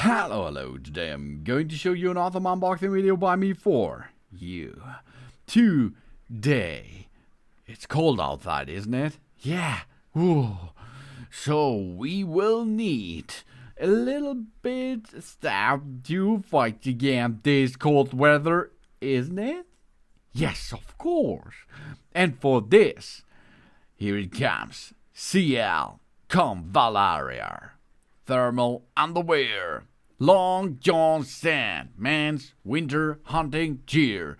Hello, today I'm going to show you an awesome unboxing video by me for you. Today, it's cold outside, isn't it? Yeah, ooh. So we will need a little bit stuff to fight against this cold weather, isn't it? Yes, of course. And for this, here it comes. CL Convallaria thermal underwear. Long John Sand, man's winter hunting gear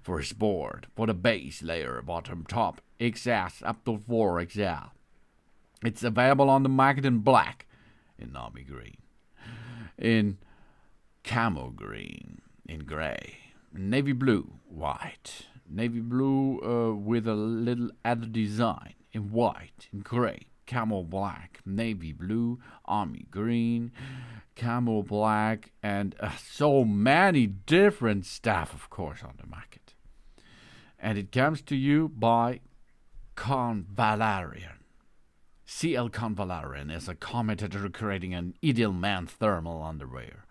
for sport, for the base layer, bottom top, XS up to 4XL. It's available on the market in black, in army green, in camo green, in gray, navy blue, white, navy blue with a little other design, in white, in gray, camo black, navy blue, army green, camo black, and so many different stuff, of course, on the market. And it comes to you by Convallaria. CL Convallaria is committed to creating an ideal man thermal underwear,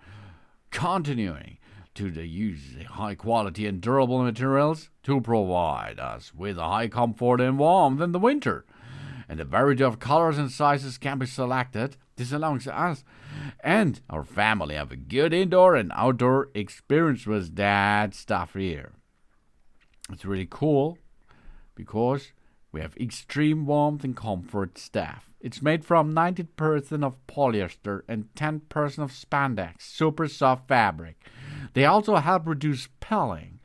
continuing to the use of high quality and durable materials to provide us with a high comfort and warmth in the winter. And a variety of colors and sizes can be selected. This allows us and our family have a good indoor and outdoor experience with that stuff here. It's really cool because we have extreme warmth and comfort stuff. It's made from 90% of polyester and 10% of spandex, super soft fabric. They also help reduce pilling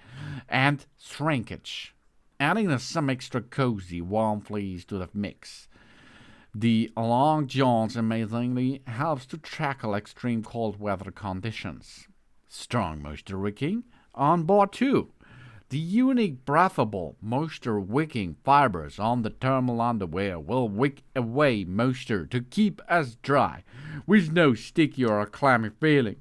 and shrinkage, adding some extra cozy, warm fleece to the mix. The long johns amazingly helps to tackle extreme cold weather conditions. Strong moisture wicking on board too. The unique breathable moisture wicking fibers on the thermal underwear will wick away moisture to keep us dry with no sticky or clammy feeling.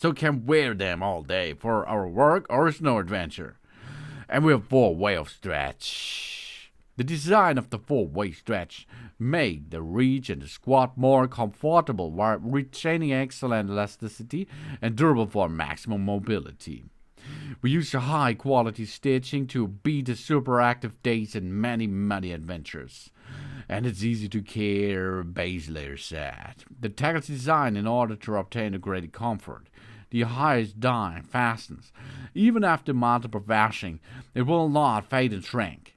So can wear them all day for our work or snow adventure. And we have 4-way of stretch. The design of the 4-way stretch make the reach and the squat more comfortable while retaining excellent elasticity and durable for maximum mobility. We use a high quality stitching to beat the super active days and many adventures. And it's easy to care base layer set. The tag is designed in order to obtain a great comfort. The highest dye fastens. Even after multiple washing, it will not fade and shrink.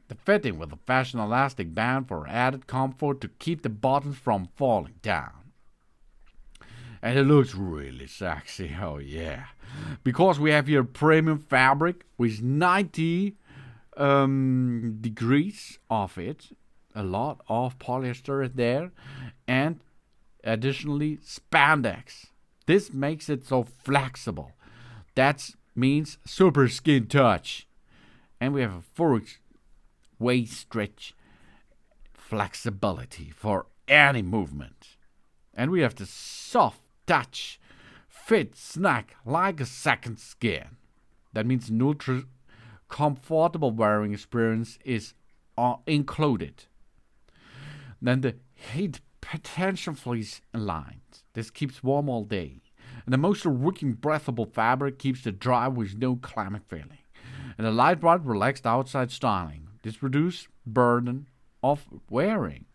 The fitting with a fashion elastic band for added comfort to keep the buttons from falling down. And it looks really sexy, oh yeah. Because we have here premium fabric with 90 degrees of it. A lot of polyester there. And additionally spandex. This makes it so flexible. That means super skin touch. And we have a 4-way stretch flexibility for any movement. And we have the soft touch, fit, snug like a second skin. That means an ultra comfortable wearing experience is included. Then the heat potential fleece aligned. This keeps warm all day. And the Moisture Wicking breathable fabric keeps it dry with no clammy feeling. And the lightweight, relaxed outside styling. This reduces burden of wearing.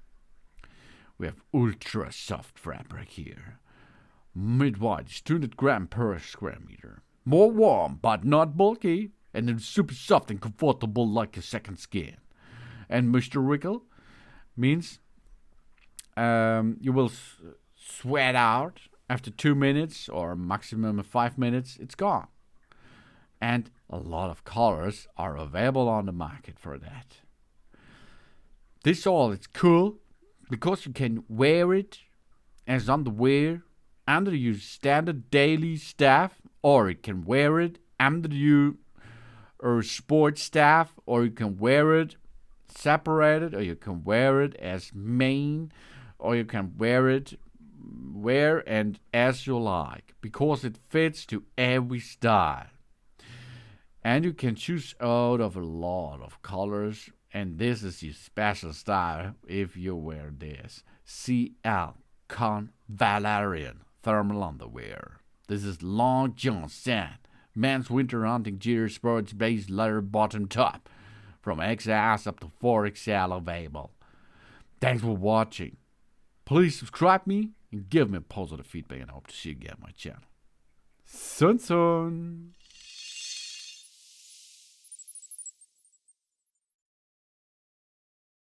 We have ultra soft fabric here. Mid-wide is 200 grams per square meter. More warm, but not bulky. And it's super soft and comfortable like a second skin. And Moisture Wicking means you will sweat out after 2 minutes or maximum of 5 minutes. It's gone. And a lot of colors are available on the market for that. This all is cool because you can wear it as underwear under your standard daily stuff, or you can wear it under your sports stuff, or you can wear it separated, or you can wear it as main, or you can wear it where and as you like, because it fits to every style. And you can choose out of a lot of colors, and this is your special style if you wear this. CL Convallaria thermal underwear. This is Long John Sand, men's winter hunting gear sports base leather bottom top, from XS up to 4XL available. Thanks for watching. Please subscribe me and give me positive feedback, and I hope to see you again on my channel. Sun.